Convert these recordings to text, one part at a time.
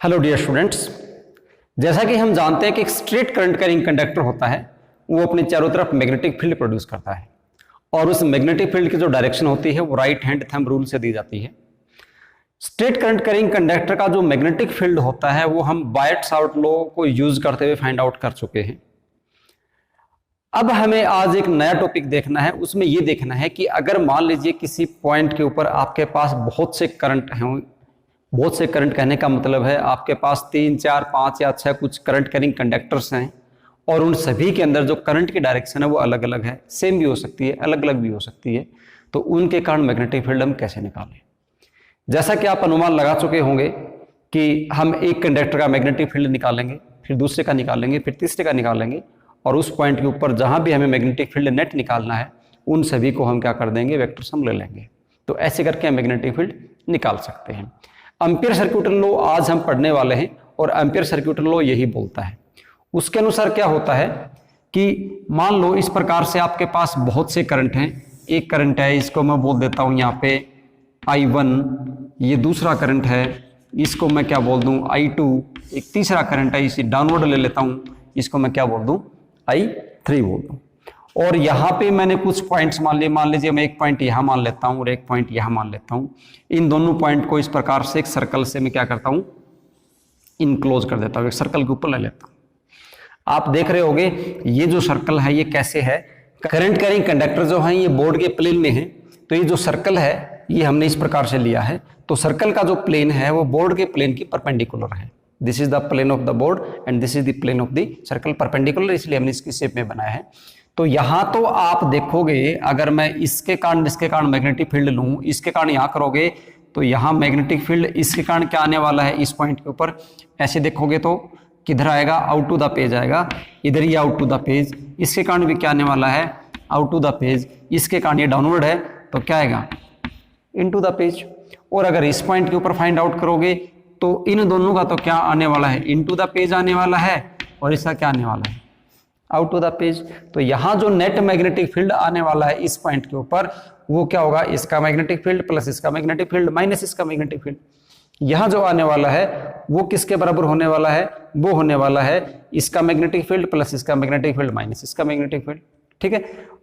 Hello dear students, जैसा कि हम जानते हैं कि एक स्ट्रेट करंट कैरिंग कंडक्टर होता है वो अपने चारों तरफ मैग्नेटिक फील्ड प्रोड्यूस करता है और उस मैग्नेटिक फील्ड की जो डायरेक्शन होती है वो राइट हैंड थंब रूल से दी जाती है। स्ट्रेट करंट कैरिंग कंडक्टर का जो मैग्नेटिक फील्ड होता है वो हम बायट-सावर्ट लॉ को यूज करते हुए फाइंड आउट कर चुके हैं। अब हमें आज एक नया टॉपिक देखना है, उसमें यह देखना है कि अगर मान लीजिए किसी पॉइंट के ऊपर आपके पास बहुत से करंट हैं, बहुत से करंट कहने का मतलब है आपके पास 3, 4, 5 या 6 कुछ करंट कैरिंग कंडक्टर्स हैं और उन सभी के अंदर जो करंट की डायरेक्शन है वो अलग अलग है, सेम भी हो सकती है, अलग अलग भी हो सकती है। तो उनके कारण मैग्नेटिक फील्ड हम कैसे निकालें? जैसा कि आप अनुमान लगा चुके होंगे कि हम एक कंडक्टर का मैग्नेटिक फील्ड निकालेंगे, फिर दूसरे का निकालेंगे, फिर तीसरे का निकालेंगे और उस पॉइंट के ऊपर जहां भी हमें मैग्नेटिक फील्ड नेट निकालना है उन सभी को हम क्या कर देंगे, वेक्टर सम ले लेंगे। तो ऐसे करके हम मैग्नेटिक फील्ड निकाल सकते हैं। एम्पीयर सर्किट लॉ आज हम पढ़ने वाले हैं और एम्पीयर सर्किट लॉ यही बोलता है। उसके अनुसार क्या होता है कि मान लो इस प्रकार से आपके पास बहुत से करंट हैं। एक करंट है, इसको मैं बोल देता हूं यहाँ पे I1, ये दूसरा करंट है, इसको मैं क्या बोल दूं I2, एक तीसरा करंट है, इसे डाउनवर्ड ले लेता हूं, इसको मैं क्या बोल दूं I3 बोल दूं। और यहाँ पे मैंने कुछ पॉइंट्स मान लीजिए मैं एक पॉइंट यहाँ मान लेता हूँ और एक पॉइंट यहाँ मान लेता हूँ। इन दोनों पॉइंट को इस प्रकार से एक सर्कल से मैं क्या करता हूँ, इनक्लोज कर देता हूँ, एक सर्कल के ऊपर ले लेता हूँ। आप देख रहे होंगे ये जो सर्कल है ये कैसे है, करंट कैरिंग कंडक्टर जो है ये बोर्ड के प्लेन में है। तो ये जो सर्कल है ये हमने इस प्रकार से लिया है। तो सर्कल का जो प्लेन है वो बोर्ड के प्लेन की परपेंडिकुलर है। This is the plane of the board and this is the plane of the circle perpendicular, इसलिए हमने इसकी शेप में बनाया है। तो यहां तो आप देखोगे अगर मैं इसके कारण मैग्नेटिक फील्ड लूं, इसके कारण यहां करोगे तो यहां मैग्नेटिक फील्ड इसके कारण क्या आने वाला है, इस पॉइंट के ऊपर ऐसे देखोगे तो किधर आएगा, आउट टू द पेज आएगा, इधर ही आउट टू द पेज। इसके कारण भी क्या आने वाला है, आउट टू द पेज। इसके कारण ये डाउनवर्ड है तो क्या आएगा, इन टू द पेज। और अगर इस पॉइंट के ऊपर फाइंड आउट करोगे तो इन दोनों का तो क्या आने वाला है, इन टू द पेज आने वाला है और इसका क्या आने वाला है, आउट टू द पेज। तो यहां जो नेट मैग्नेटिक फील्ड आने वाला है इस पॉइंट के ऊपर वो क्या होगा, इसका मैग्नेटिक फील्ड प्लस इसका मैग्नेटिक फील्ड माइनस इसका मैग्नेटिक फील्ड। यहां जो आने वाला है वो किसके बराबर होने वाला है, वो होने वाला है इसका मैग्नेटिक फील्ड प्लस इसका मैग्नेटिक फील्ड माइनस इसका मैग्नेटिक फील्ड। ठीक है,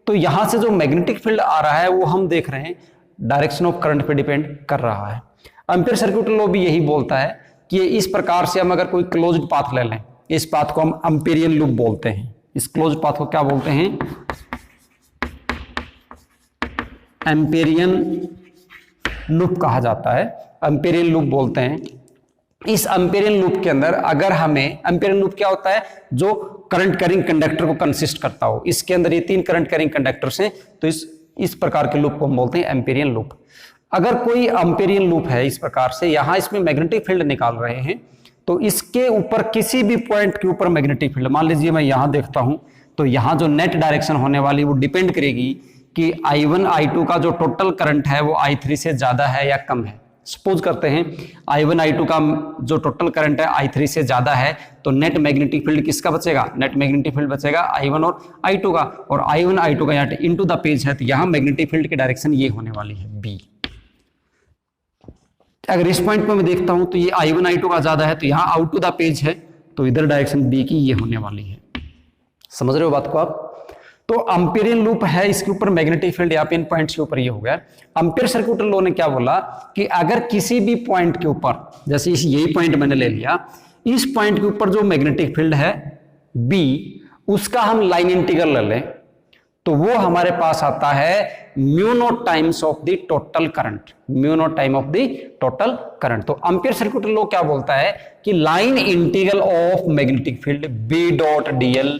तो यहां से जो मैग्नेटिक फील्ड आ रहा है वो हम देख रहे हैं डायरेक्शन ऑफ करंट पे डिपेंड कर रहा है। एम्पीयर सर्किट लॉ भी यही बोलता है कि इस प्रकार से हम अगर कोई क्लोज्ड पाथ ले लें, इस पाथ को हम एम्पीरियन लूप बोलते हैं। इस क्लोज पाथ को क्या बोलते हैं, एम्पीरियन लूप कहा जाता है, एम्पीरियन लूप बोलते हैं। इस एम्पीरियन लूप के अंदर अगर हमें, एम्पीरियन लूप क्या होता है, जो करंट कैरिंग कंडक्टर को कंसिस्ट करता हो। इसके अंदर ये 3 करंट कैरिंग कंडक्टर्स हैं, तो इस प्रकार के लूप को हम बोलते हैं एम्पीरियन लूप। अगर कोई एम्पीरियन लूप है इस प्रकार से, यहां इसमें मैग्नेटिक फील्ड निकाल रहे हैं तो इसके ऊपर किसी भी पॉइंट के ऊपर मैग्नेटिक फील्ड, मान लीजिए मैं यहां देखता हूं तो यहां जो नेट डायरेक्शन होने वाली वो डिपेंड करेगी कि I1 I2 का जो टोटल करंट है वो I3 से ज्यादा है या कम है। सपोज करते हैं I1 I2 का जो टोटल करंट है I3 से ज्यादा है तो नेट मैग्नेटिक फील्ड किसका बचेगा, नेट मैग्नेटिक फील्ड बचेगा I1 और I2 का। और I1 I2 का यहाँ इनटू द पेज है तो यहां मैग्नेटिक फील्ड की डायरेक्शन ये होने वाली है B। अगर इस पॉइंट पे मैं देखता हूं तो ये I1 I2 का ज्यादा है तो यहां आउट टू द पेज है तो इधर डायरेक्शन B की ये होने वाली है। समझ रहे हो बात को आप? तो एम्पीरियन लूप है, इसके ऊपर मैग्नेटिक फील्ड यहाँ पे इन पॉइंट्स के ऊपर ये हो गया। एम्पीयर सर्किट लॉ ने क्या बोला कि अगर किसी भी पॉइंट के ऊपर, जैसे यही पॉइंट मैंने ले लिया, इस पॉइंट के ऊपर जो मैग्नेटिक फील्ड है B उसका हम लाइन इंटीग्रल ले लें तो वो हमारे पास आता है mu naught times of the total current, mu naught time of the total current. तो एम्पीयर सर्किट लॉ क्या बोलता है कि line integral of magnetic field B dot dl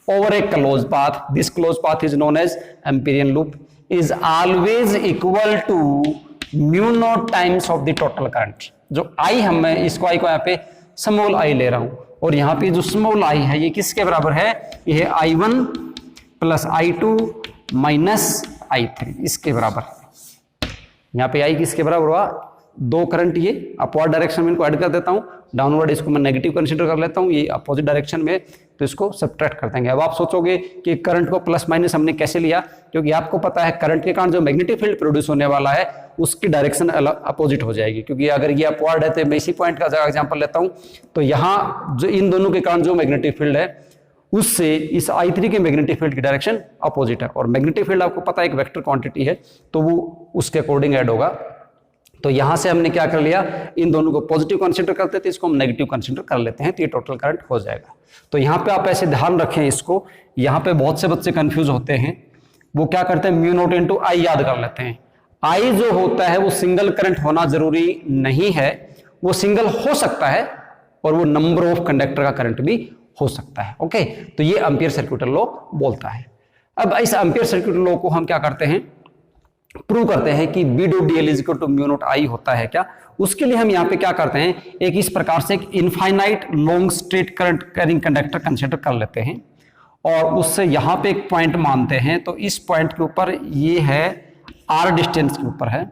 over a closed path, this closed path is known as Amperian loop, is always equal to mu naught times of the total current। जो I हम इसको I को यहाँ पे small I ले रहा हूं और यहाँ पे जो स्मॉल I है ये किसके बराबर है, ये I1 plus I2 minus I3 इसके बराबर है। यहाँ पे I किसके बराबर हुआ, 2 करंट ये अपवर्ड डायरेक्शन में इनको ऐड कर देता हूं, डाउनवर्ड इसको मैं नेगेटिव कंसीडर कर लेता हूं, ये अपोजिट डायरेक्शन में तो इसको सब्ट्रैक्ट कर देंगे। अब आप सोचोगे कि करंट को प्लस माइनस हमने कैसे लिया, क्योंकि आपको पता है करंट के कारण जो मैग्नेटिक फील्ड प्रोड्यूस होने वाला है उसकी डायरेक्शन अपोजिट हो जाएगी, क्योंकि अगर ये अपवर्ड है तो मैं इसी पॉइंट का एग्जांपल लेता हूं, तो यहाँ जो इन दोनों के कारण जो मैग्नेटिक फील्ड है उससे इस I3 के मैग्नेटिक फील्ड की डायरेक्शन अपोजिट है, और मैग्नेटिक फील्ड आपको पता है एक वेक्टर क्वांटिटी है, तो वो उसके अकॉर्डिंग ऐड होगा। तो यहां से हमने क्या कर लिया, इन दोनों को पॉजिटिव कंसीडर करते थे, इसको हम नेगेटिव कंसीडर कर लेते हैं, तो ये टोटल करंट हो जाएगा। तो यहाँ पे आप ऐसे ध्यान रखें इसको, यहाँ पे बहुत से बच्चे कंफ्यूज होते हैं, वो क्या करते हैं म्यू नॉट इंटू आई याद कर लेते हैं। आई जो होता है वो सिंगल करंट होना जरूरी नहीं है, वो सिंगल हो सकता है और वो नंबर ऑफ कंडक्टर का करंट भी हो सकता है। ओके, तो ये एम्पियर सर्क्यूटल लॉ बोलता है। अब इस एम्पियर सर्क्यूटल लॉ को हम क्या करते हैं, प्रूव करते हैं कि B dot D L is equal to mu naught I होता है क्या। उसके लिए हम यहाँ पे क्या करते हैं, एक इस प्रकार से एक infinite long straight current carrying conductor consider कर लेते हैं और उससे यहाँ पे एक पॉइंट मानते हैं। तो इस पॉइंट के ऊपर ये है आर डिस्टेंस के ऊपर है,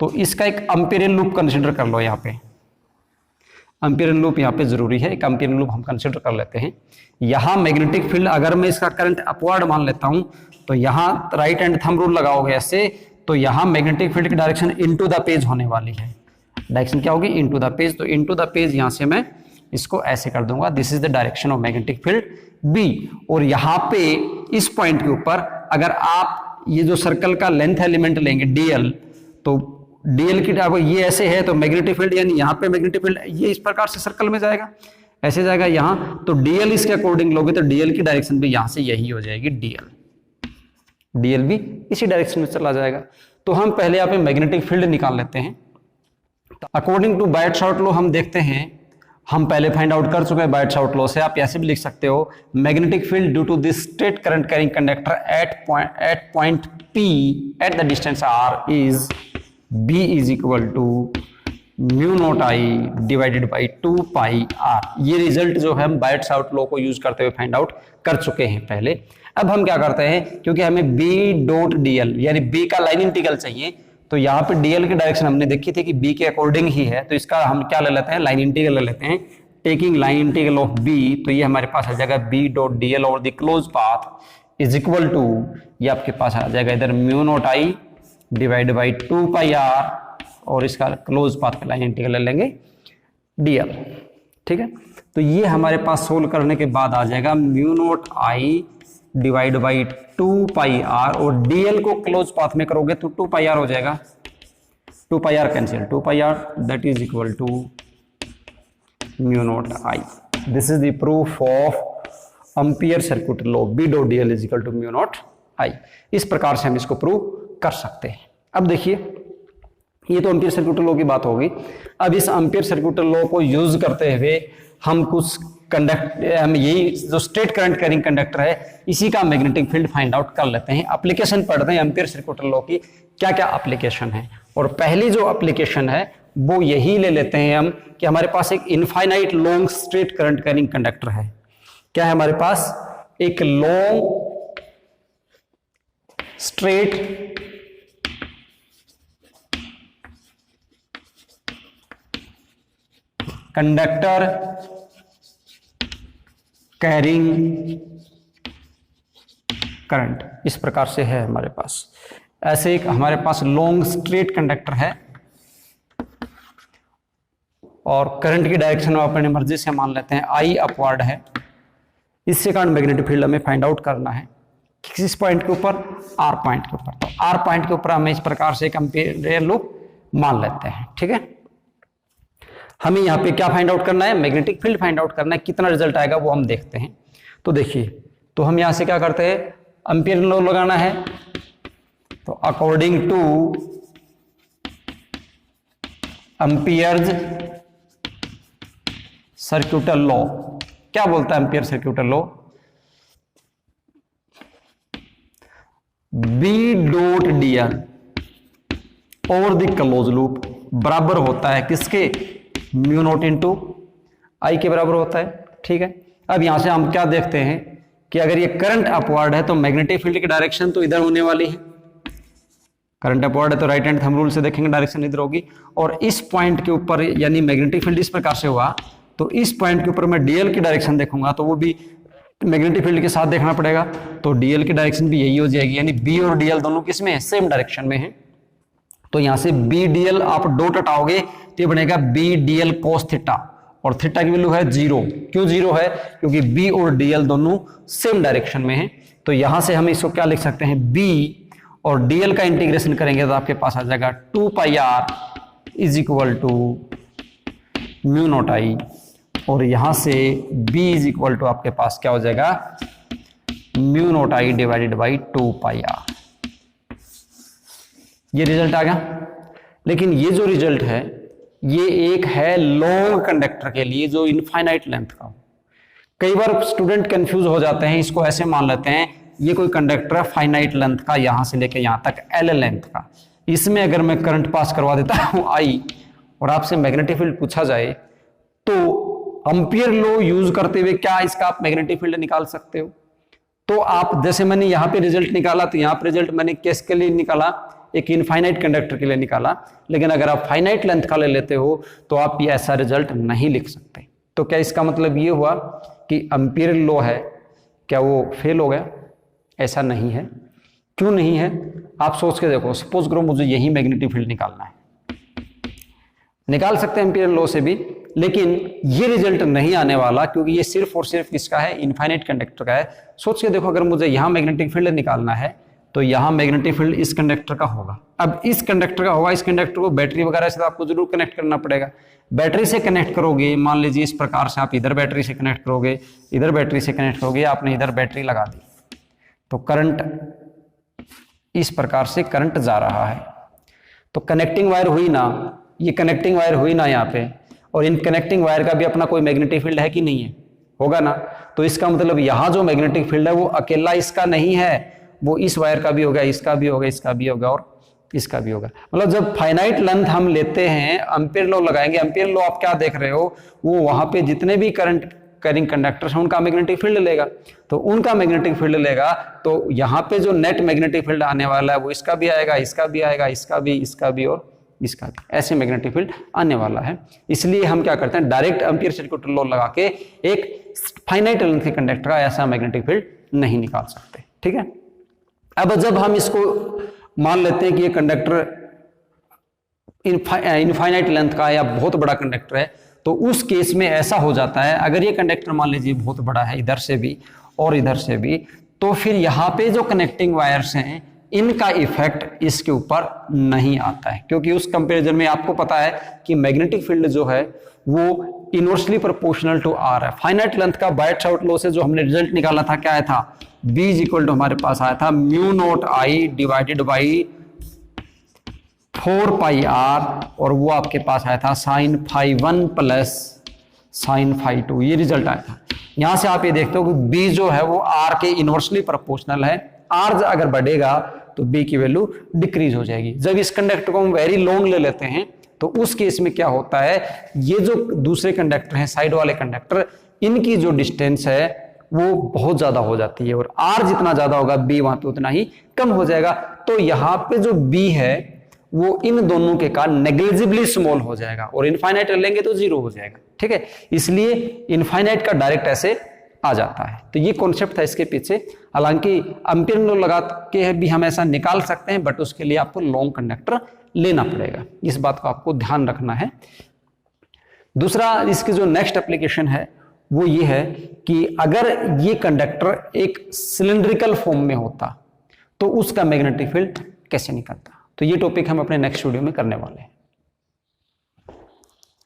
तो इसका एक एम्पिरियल लूप कंसिडर कर लो। यहाँ पे एम्पिरियल लूप यहाँ पे जरूरी है, एक एम्पिरियल लूप हम कंसिडर कर लेते हैं। यहाँ मैग्नेटिक फील्ड अगर मैं इसका करंट अपवर्ड मान लेता हूं, तो यहाँ राइट हैंड थंब रूल लगाओगे ऐसे, तो यहाँ मैग्नेटिक फील्ड की डायरेक्शन इनटू द पेज होने वाली है। डायरेक्शन क्या होगी, इनटू द पेज। तो इनटू द पेज यहाँ से मैं इसको ऐसे कर दूंगा, this is the direction of magnetic field B. और यहाँ पे इस पॉइंट के ऊपर अगर आप ये जो सर्कल का लेंथ एलिमेंट लेंगे डीएल, तो डीएल की ये ऐसे है, तो मैग्नेटिक फील्ड यानी यहाँ पे मैग्नेटिक फील्ड ये इस प्रकार से सर्कल में जाएगा, ऐसे जाएगा यहाँ, तो डीएल इसके अकॉर्डिंग लोगे तो डीएल की डायरेक्शन भी यहाँ से यही हो जाएगी, डीएल भी इसी डायरेक्शन में चला जाएगा। तो हम पहले यहाँ पे मैग्नेटिक फील्ड निकाल लेते हैं। तो अकॉर्डिंग टू बायट-शावर्ट लॉ हम देखते हैं, हम पहले फाइंड आउट कर चुके हैं बायट-शावर्ट लॉ से, आप ऐसे भी लिख सकते हो magnetic field due to this straight current carrying conductor at point P at the distance R is B is equal to mu naught I divided by 2 pi R। ये रिजल्ट जो है हम बायट-शावर्ट लॉ को यूज करते हुए find out कर चुके हैं पहले। अब हम क्या करते हैं, क्योंकि हमें B डॉट DL यानी B का लाइन इंटीग्रल चाहिए, तो यहाँ पे DL की डायरेक्शन हमने देखी थी कि B के अकॉर्डिंग ही है, तो इसका हम क्या ले लेते हैं, लाइन इंटीग्रल ले लेते हैं। Taking line integral of B, तो ये हमारे पास आ जाएगा B डॉट DL और the close path is equal to, ये आपके पास आ जाएगा इधर mu naught I divide by 2 pi R, और इसका क्लोज पाथ का लाइन इंटीग्रल ले लेंगे DL। ठीक है, तो ये हमारे पास सोल्व करने के बाद आ जाएगा mu naught I divide by 2 pi R, और DL को क्लोज पाथ में करोगे तो 2 पाई R हो जाएगा, 2 pi R cancel, 2 pi R that is equal to mu naught I. This is the proof of Ampere circuit law, B dot DL is equal to mu naught I. इस प्रकार से हम इसको prove कर सकते हैं। अब देखिए, ये तो एम्पियर सर्क्यूट लॉ की बात होगी। अब इस एम्पियर सर्क्यूट लॉ को यूज करते हुए हम कुछ हम यही जो स्ट्रेट करंट कैरिंग कंडक्टर है इसी का मैग्नेटिक फील्ड फाइंड आउट कर लेते हैं। एप्लीकेशन पढ़ते हैं एम्पियर सर्क्यूट लॉ की क्या क्या एप्लीकेशन है, और पहली जो एप्लीकेशन है वो यही ले लेते हैं हम कि हमारे पास एक infinite long straight current carrying conductor है। क्या है हमारे पास, एक long straight conductor carrying current, इस प्रकार से है हमारे पास। ऐसे एक हमारे पास लॉन्ग स्ट्रेट कंडक्टर है और करंट की डायरेक्शन में अपने मर्जी से मान लेते हैं आई अपवर्ड है। इससे कारण मैग्नेटिक फील्ड हमें फाइंड आउट करना है किस पॉइंट के ऊपर, आर पॉइंट के ऊपर। तो आर पॉइंट के ऊपर हमें इस प्रकार से एक एम्पियर लूप मान लेते हैं। ठीक है, हमें यहाँ पे क्या फाइंड आउट करना है, मैग्नेटिक फील्ड फाइंड आउट करना है। कितना रिजल्ट आएगा वो हम देखते हैं। तो देखिए, तो हम यहाँ से क्या करते हैं, एम्पियर लॉ लगाना है। तो according to Ampere's circuital law, क्या बोलता है Ampere circuital law, B dot DL और द क्लोज लूप बराबर होता है किसके, म्यू नॉट इंटू आई के बराबर होता है। ठीक है, अब यहां से हम क्या देखते हैं कि अगर ये करंट अपवर्ड है तो मैग्नेटिक फील्ड की डायरेक्शन तो इधर होने वाली है। करंट अपवर्ड है तो राइट हैंड थंब रूल से देखेंगे डायरेक्शन इधर होगी। और इस पॉइंट के ऊपर यानी मैग्नेटिक फील्ड इस प्रकार से हुआ, तो इस पॉइंट के ऊपर मैं DL की डायरेक्शन देखूंगा तो वो भी मैग्नेटिक फील्ड के साथ देखना पड़ेगा, तो डीएल की डायरेक्शन भी यही हो जाएगी, यानी बी और डीएल दोनों किस में है, सेम डायरेक्शन में है। तो यहां से बी डीएल आप डॉट हटाओगे तो ये बनेगा बी डीएल कोस थीटा, और थीटा की वैल्यू है 0। क्यों 0 है, क्योंकि बी और डीएल दोनों सेम डायरेक्शन में है। तो यहां से हम इसको क्या लिख सकते हैं, बी और डीएल का इंटीग्रेशन करेंगे तो आपके पास आ जाएगा 2 pi R is equal to mu naught I, और यहां से b इज इक्वल टू आपके पास क्या हो जाएगा, mu naught I divided by 2 pi R. ये रिजल्ट आ गया। लेकिन ये जो रिजल्ट है ये एक है लॉन्ग कंडक्टर के लिए जो इनफाइनाइट लेंथ का हो। कई बार स्टूडेंट कंफ्यूज हो जाते हैं, इसको ऐसे मान लेते हैं ये कोई कंडक्टर है फाइनाइट लेंथ का, यहां से लेके यहां तक एल लेंथ का, इसमें अगर मैं करंट पास करवा देता हूं आई, और आपसे मैग्नेटिक फील्ड पूछा जाए तो एम्पियर लॉ यूज करते हुए क्या इसका आप मैग्नेटिक फील्ड निकाल सकते हो। तो आप जैसे मैंने यहां पे रिजल्ट निकाला, तो यहां पे रिजल्ट मैंने किस के लिए निकाला, एक इनफाइनाइट कंडक्टर के लिए निकाला। लेकिन अगर आप फाइनाइट लेंथ का ले लेते हो तो आप ये ऐसा रिजल्ट नहीं लिख सकते। तो क्या इसका मतलब ये हुआ कि एम्पियर लॉ है क्या वो फेल हो गया? ऐसा नहीं है। क्यों नहीं है, आप सोच के देखो। सपोज करो मुझे यही मैग्नेटिक फील्ड निकालना है, निकाल सकते हैं एम्पियर लॉ से भी, लेकिन ये रिजल्ट नहीं आने वाला क्योंकि ये सिर्फ और सिर्फ किसका है, इनफाइनाइट कंडक्टर का है। सोच के देखो, अगर मुझे यहां मैग्नेटिक फील्ड निकालना है तो यहां मैग्नेटिक फील्ड इस कंडक्टर का होगा। अब इस कंडक्टर का होगा, इस कंडक्टर को बैटरी वगैरह से तो आपको जरूर कनेक्ट करना पड़ेगा। बैटरी से कनेक्ट करोगे, मान लीजिए इस प्रकार से आप इधर बैटरी से कनेक्ट करोगे, इधर बैटरी से कनेक्ट करोगे, आपने इधर बैटरी लगा दी तो करंट इस प्रकार से करंट जा रहा है। तो कनेक्टिंग वायर हुई ना, ये कनेक्टिंग वायर हुई ना यहाँ पे, और इन कनेक्टिंग वायर का भी अपना कोई मैग्नेटिक फील्ड है कि नहीं है, होगा ना। तो इसका मतलब यहाँ जो मैग्नेटिक फील्ड है वो अकेला इसका नहीं है, वो इस वायर का भी होगा, इसका भी होगा, इसका भी होगा और इसका भी होगा। मतलब जब फाइनाइट लेंथ हम लेते हैं, एम्पियर लॉ लगाएंगे, एम्पियर लॉ आप क्या देख रहे हो, वो वहां पे जितने भी करंट कैरिंग कंडक्टर्स हैं उनका मैग्नेटिक फील्ड लेगा। तो उनका मैग्नेटिक फील्ड लेगा तो यहाँ पे जो नेट मैग्नेटिक फील्ड आने वाला है वो इसका भी आएगा, इसका भी आएगा, इसका भी, इसका भी और इसका भी, ऐसे मैग्नेटिक फील्ड आने वाला है। इसलिए हम क्या करते हैं, डायरेक्ट एम्पियर सर्किट लॉ लगा के एक फाइनाइट लेंथ के कंडक्टर का ऐसा मैग्नेटिक फील्ड नहीं निकाल सकते। ठीक है। अब जब हम इसको मान लेते हैं कि ये कंडक्टर इनफाइनाइट लेंथ का या बहुत बड़ा कंडक्टर है, तो उस केस में ऐसा हो जाता है, अगर ये कंडक्टर मान लीजिए बहुत बड़ा है, इधर से भी और इधर से भी, तो फिर यहाँ पे जो कनेक्टिंग वायर्स हैं इनका इफेक्ट इसके ऊपर नहीं आता है, क्योंकि उस कंपैरिजन में आपको पता है कि मैग्नेटिक फील्ड जो है वो इनवर्सली प्रोपोर्शनल टू आर है। फाइनाइट लेंथ का बायट-शाउट लॉ से जो हमने रिजल्ट निकाला था क्या आया था, B इक्वल टू हमारे पास आया था mu naught I divided by 4 pi R, और वो आपके पास आया था sine phi 1 plus sine phi 2, ये रिजल्ट आया था। यहां से आप ये देखते हो कि B जो है वो R के इनवर्सली प्रोपोर्शनल है। R अगर बढ़ेगा तो B की वैल्यू डिक्रीज हो जाएगी। जब इस कंडक्टर को हम वेरी लॉन्ग ले लेते हैं तो उस केस में क्या होता है, ये जो दूसरे कंडक्टर हैं, साइड वाले कंडक्टर, इनकी जो डिस्टेंस है वो बहुत ज्यादा हो जाती है, और R जितना ज्यादा होगा B वहां पे उतना ही कम हो जाएगा। तो यहाँ पे जो B है वो इन दोनों के का नेग्लिजिबली स्मॉल हो जाएगा, और इनफाइनाइट लेंगे तो 0 हो जाएगा। ठीक है, इसलिए इनफाइनाइट का डायरेक्ट ऐसे आ जाता है। तो ये कॉन्सेप्ट था इसके पीछे। हालांकि एम्पियर लॉ लगा के भी हम ऐसा निकाल सकते हैं, बट उसके लिए आपको लॉन्ग कंडक्टर लेना पड़ेगा, इस बात को आपको ध्यान रखना है। दूसरा, इसकी जो नेक्स्ट एप्लीकेशन है वो ये है कि अगर ये कंडक्टर एक सिलिंड्रिकल फॉर्म में होता तो उसका मैग्नेटिक फील्ड कैसे निकलता। तो ये टॉपिक हम अपने नेक्स्ट वीडियो में करने वाले हैं।